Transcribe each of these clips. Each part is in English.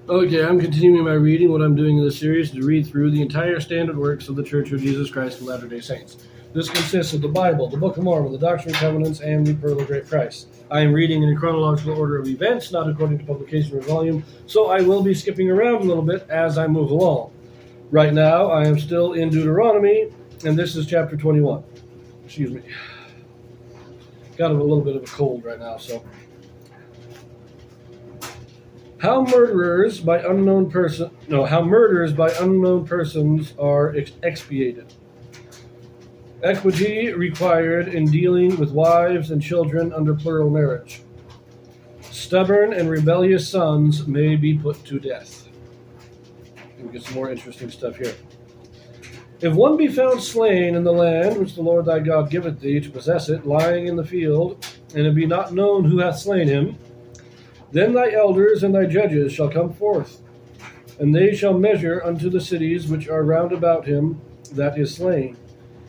Okay, I'm continuing my reading. What I'm doing in this series is to read through the entire standard works of the Church of Jesus Christ of Latter-day Saints. This consists of the Bible, the Book of Mormon, the Doctrine and Covenants, and the Pearl of Great Price. I am reading in a chronological order of events, not according to publication or volume, so I will be skipping around a little bit as I move along. Right now, I am still in Deuteronomy, and this is chapter 21. Excuse me. Got a little bit of a cold right now, so... How murders by unknown persons are expiated. Equity required in dealing with wives and children under plural marriage. Stubborn and rebellious sons may be put to death. We get some more interesting stuff here. If one be found slain in the land which the Lord thy God giveth thee to possess it, lying in the field, and it be not known who hath slain him, then thy elders and thy judges shall come forth, and they shall measure unto the cities which are round about him that is slain.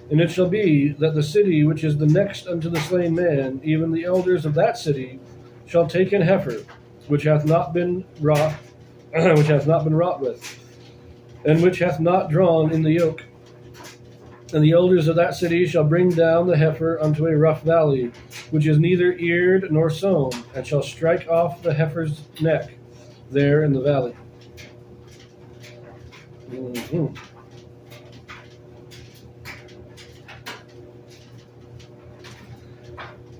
And it shall be that the city which is the next unto the slain man, even the elders of that city, shall take an heifer, which hath not been wrought with, and which hath not drawn in the yoke. And the elders of that city shall bring down the heifer unto a rough valley, which is neither eared nor sown, and shall strike off the heifer's neck there in the valley.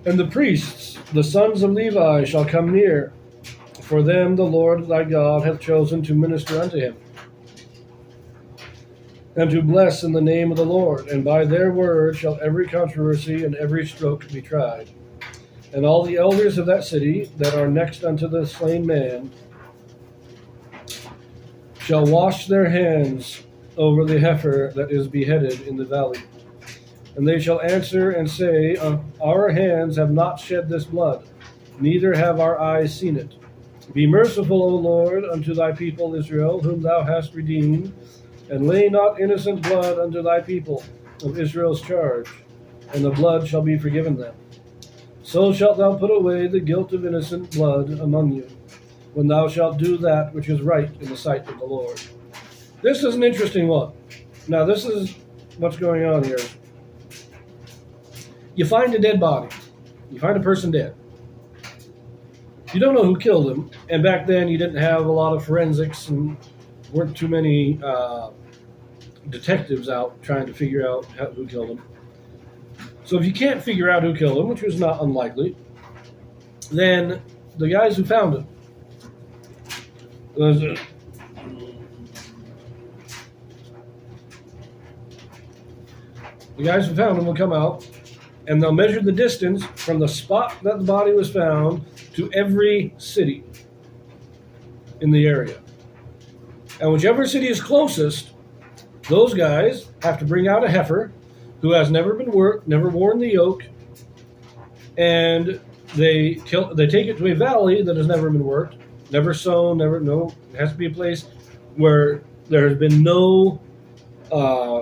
And the priests, the sons of Levi, shall come near, for them the Lord thy God hath chosen to minister unto him, and to bless in the name of the Lord, and by their word shall every controversy and every stroke be tried. And all the elders of that city that are next unto the slain man shall wash their hands over the heifer that is beheaded in the valley. And they shall answer and say, Our hands have not shed this blood, neither have our eyes seen it. Be merciful, O Lord, unto thy people Israel, whom thou hast redeemed, and lay not innocent blood unto thy people of Israel's charge, and the blood shall be forgiven them. So shalt thou put away the guilt of innocent blood among you, when thou shalt do that which is right in the sight of the Lord. This is an interesting one. Now, this is what's going on here. You find a dead body. You find a person dead. You don't know who killed him, and back then you didn't have a lot of forensics and weren't too many detectives out trying to figure out who killed him. So if you can't figure out who killed him, which was not unlikely, then the guys who found him, the guys who found him will come out, and they'll measure the distance from the spot that the body was found to every city in the area. And whichever city is closest, those guys have to bring out a heifer who has never been worked, never worn the yoke, and they take it to a valley that has never been worked, never sown, it has to be a place where there has been no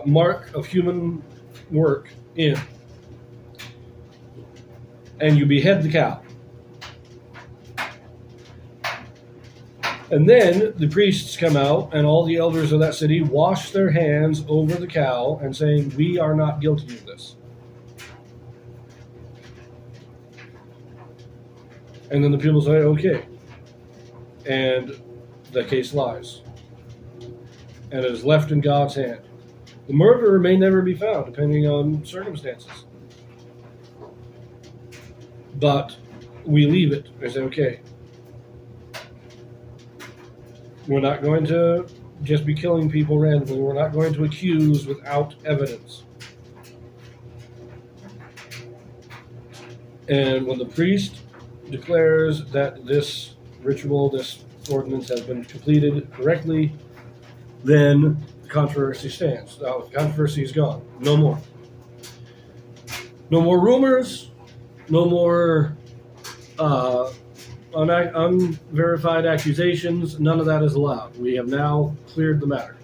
mark of human work in. And you behead the cow. And then the priests come out, and all the elders of that city wash their hands over the cow and saying, we are not guilty of this. And then the people say, okay. And the case lies. And it is left in God's hand. The murderer may never be found, depending on circumstances. But we leave it. We say, okay. We're not going to just be killing people randomly. We're not going to accuse without evidence. And when the priest declares that this ritual, this ordinance has been completed correctly, then the controversy stands. Now, the controversy is gone. No more. No more rumors. No more unverified accusations. None of that is allowed. We have now cleared the matter.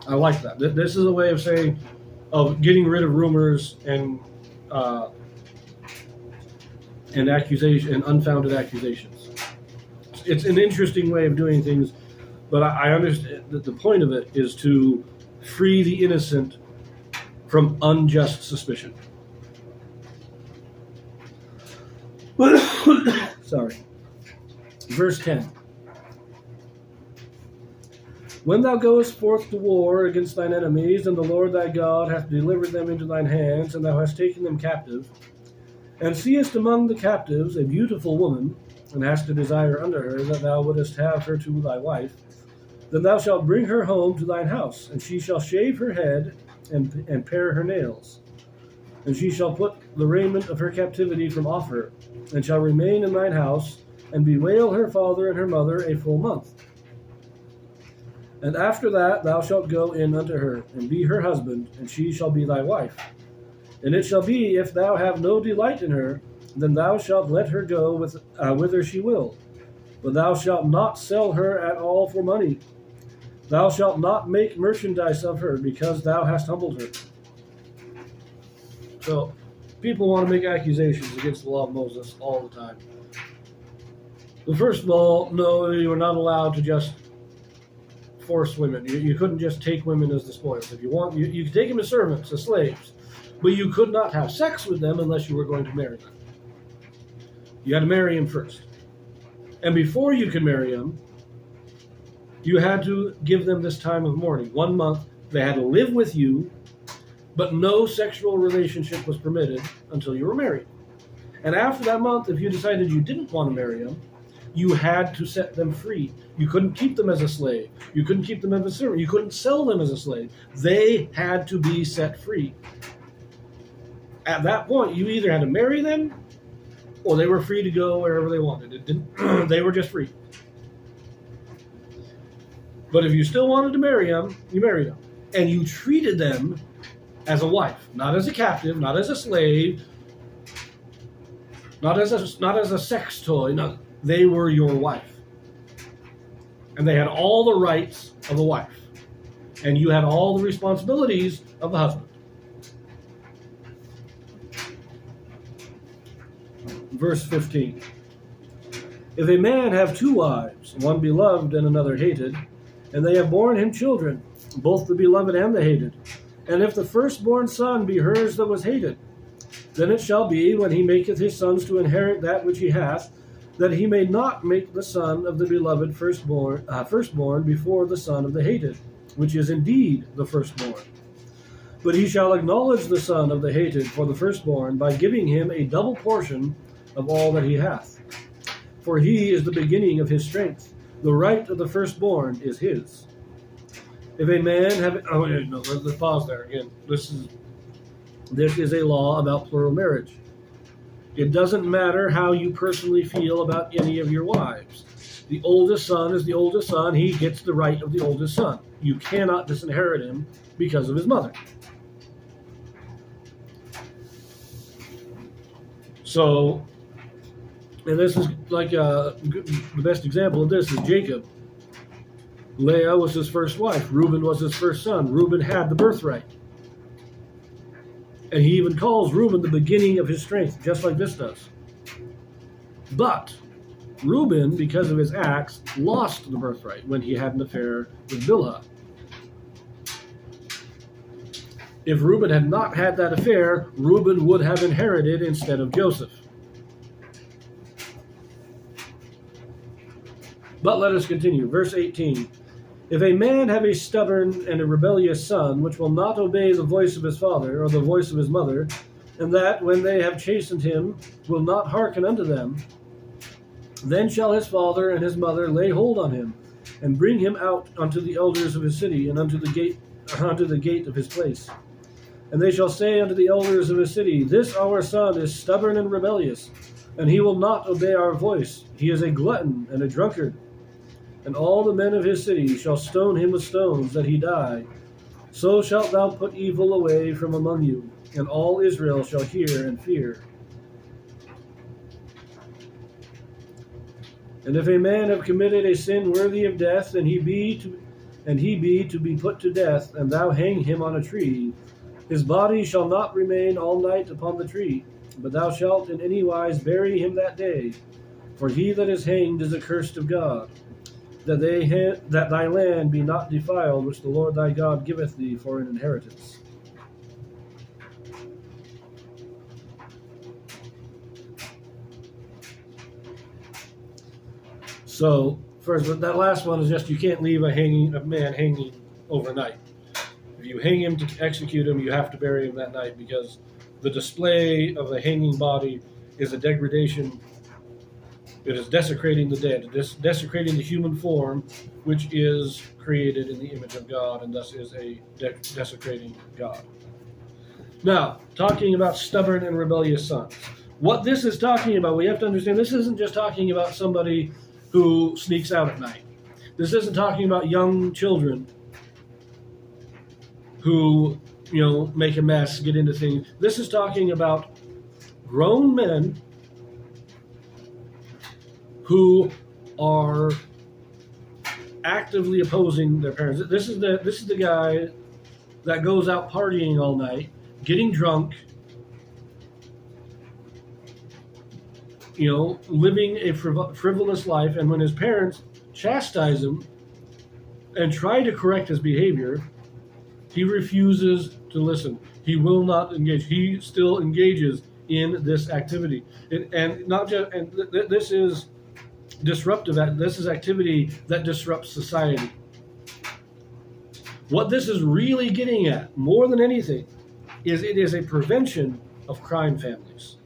I like that. This is a way of saying, of getting rid of rumors and accusation and unfounded accusations. It's an interesting way of doing things But I understand that the point of it is to free the innocent from unjust suspicion. Sorry. Verse 10. When thou goest forth to war against thine enemies, and the Lord thy God hath delivered them into thine hands, and thou hast taken them captive, and seest among the captives a beautiful woman, and hast a desire unto her, that thou wouldest have her to thy wife, then thou shalt bring her home to thine house, and she shall shave her head and pare her nails. And she shall put the raiment of her captivity from off her, and shall remain in thine house, and bewail her father and her mother a full month. And after that thou shalt go in unto her, and be her husband, and she shall be thy wife. And it shall be, if thou have no delight in her, then thou shalt let her go whither she will. But thou shalt not sell her at all for money. Thou shalt not make merchandise of her, because thou hast humbled her. So, people want to make accusations against the law of Moses all the time. Well, first of all, no, you are not allowed to just force women. You couldn't just take women as the spoils. If you want, you could take them as servants, as slaves, but you could not have sex with them unless you were going to marry them. You had to marry them first. And before you could marry them, you had to give them this time of mourning. 1 month, they had to live with you, but no sexual relationship was permitted until you were married. And after that month, if you decided you didn't want to marry them, you had to set them free. You couldn't keep them as a slave. You couldn't keep them as a servant. You couldn't sell them as a slave. They had to be set free. At that point, you either had to marry them, or they were free to go wherever they wanted. It didn't. They were just free. But if you still wanted to marry them, you married them. And you treated them as a wife, not as a captive, not as a slave, not as a sex toy. No, they were your wife. And they had all the rights of a wife. And you had all the responsibilities of the husband. Verse 15. If a man have 2 wives, one beloved and another hated, and they have borne him children, both the beloved and the hated, and if the firstborn son be hers that was hated, then it shall be, when he maketh his sons to inherit that which he hath, that he may not make the son of the beloved firstborn before the son of the hated, which is indeed the firstborn. But he shall acknowledge the son of the hated for the firstborn by giving him a double portion of all that he hath. For he is the beginning of his strength. The right of the firstborn is his. If a man have... Oh, no, let's pause there again. This is a law about plural marriage. It doesn't matter how you personally feel about any of your wives. The oldest son is the oldest son. He gets the right of the oldest son. You cannot disinherit him because of his mother. So, and this is like the best example of this is Jacob. Leah was his first wife. Reuben was his first son. Reuben had the birthright. And he even calls Reuben the beginning of his strength, just like this does. But Reuben, because of his acts, lost the birthright when he had an affair with Bilhah. If Reuben had not had that affair, Reuben would have inherited instead of Joseph. But let us continue. Verse 18. If a man have a stubborn and a rebellious son, which will not obey the voice of his father or the voice of his mother, and that, when they have chastened him, will not hearken unto them, then shall his father and his mother lay hold on him, and bring him out unto the elders of his city, and unto the gate of his place. And they shall say unto the elders of his city, This our son is stubborn and rebellious, and he will not obey our voice. He is a glutton and a drunkard. And all the men of his city shall stone him with stones, that he die. So shalt thou put evil away from among you, and all Israel shall hear and fear. And if a man have committed a sin worthy of death, and he be to be put to death, and thou hang him on a tree, his body shall not remain all night upon the tree, but thou shalt in any wise bury him that day. For he that is hanged is accursed of God. that thy land be not defiled, which the Lord thy God giveth thee for an inheritance. So, first, that last one is just you can't leave a man hanging overnight. If you hang him to execute him, you have to bury him that night, because the display of a hanging body is a degradation. It is desecrating the dead, desecrating the human form, which is created in the image of God, and thus is a desecrating God. Now, talking about stubborn and rebellious sons. What this is talking about, we have to understand, this isn't just talking about somebody who sneaks out at night. This isn't talking about young children who, make a mess, get into things. This is talking about grown men who are actively opposing their parents. This is the guy that goes out partying all night, getting drunk, living a frivolous life, and when his parents chastise him and try to correct his behavior, he refuses to listen. He will not engage. He still engages in this activity, this is disruptive. This is activity that disrupts society. What this is really getting at, more than anything, is it is a prevention of crime families.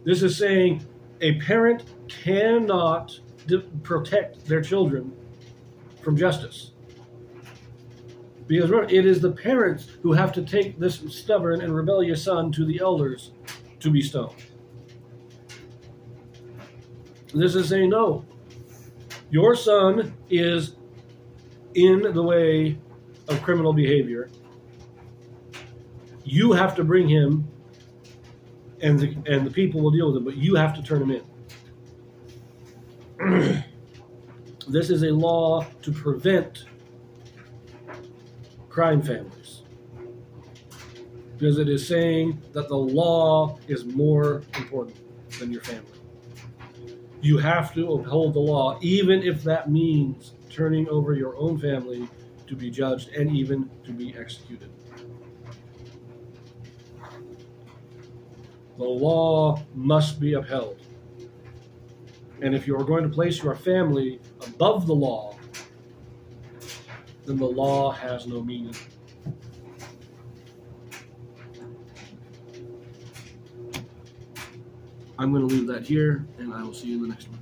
This is saying a parent cannot protect their children from justice. Because remember, it is the parents who have to take this stubborn and rebellious son to the elders to be stoned. This is saying, no, your son is in the way of criminal behavior. You have to bring him, and the people will deal with it, but you have to turn him in. This is a law to prevent crime families, because it is saying that the law is more important than your family. You have to uphold the law, even if that means turning over your own family to be judged and even to be executed. The law must be upheld. And if you are going to place your family above the law, then the law has no meaning. I'm going to leave that here, and I will see you in the next one.